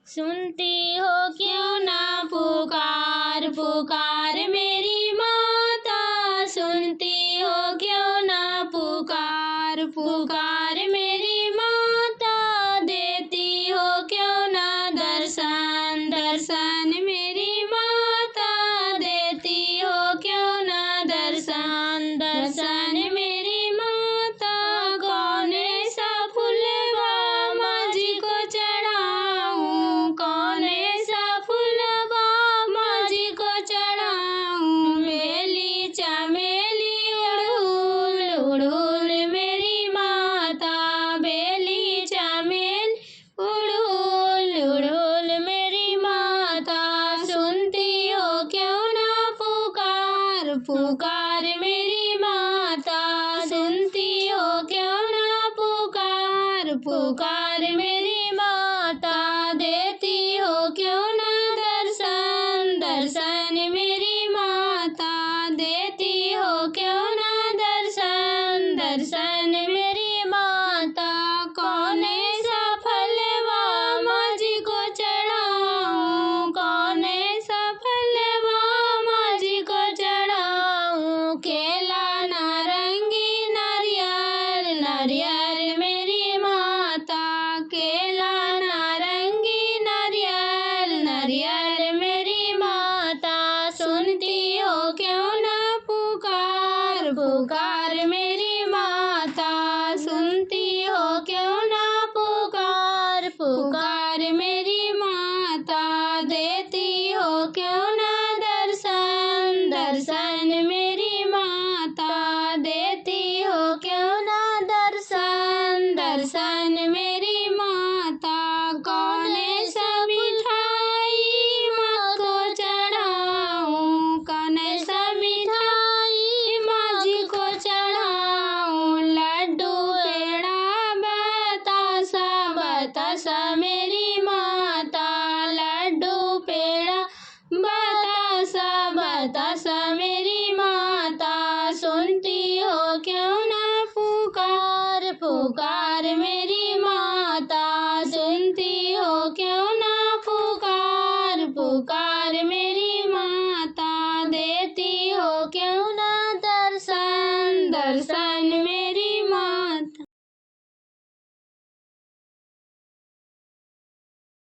सुनती हो क्यों ना पुकार पुकार मेरी माता, सुनती हो क्यों ना पुकार पुकार मेरी माता, देती हो क्यों ना दर्शन दर्शन मेरी माता, देती हो क्यों ना दर्शन दर्शन मेरी माता। कौन सा फूलवा माँ जी को चढ़ाऊं, कौन सा फूलवा माँ जी को चढ़ाऊं, बेली चमेली उड़हुल उड़हुल मेरी माता, बेली चमेली उड़हुल उड़हुल मेरी माता, सुनती हो क्यों ना पुकार पुकार मेरी माता, सुनती हो क्यों ना पुकार पुकार मेरी माता, देती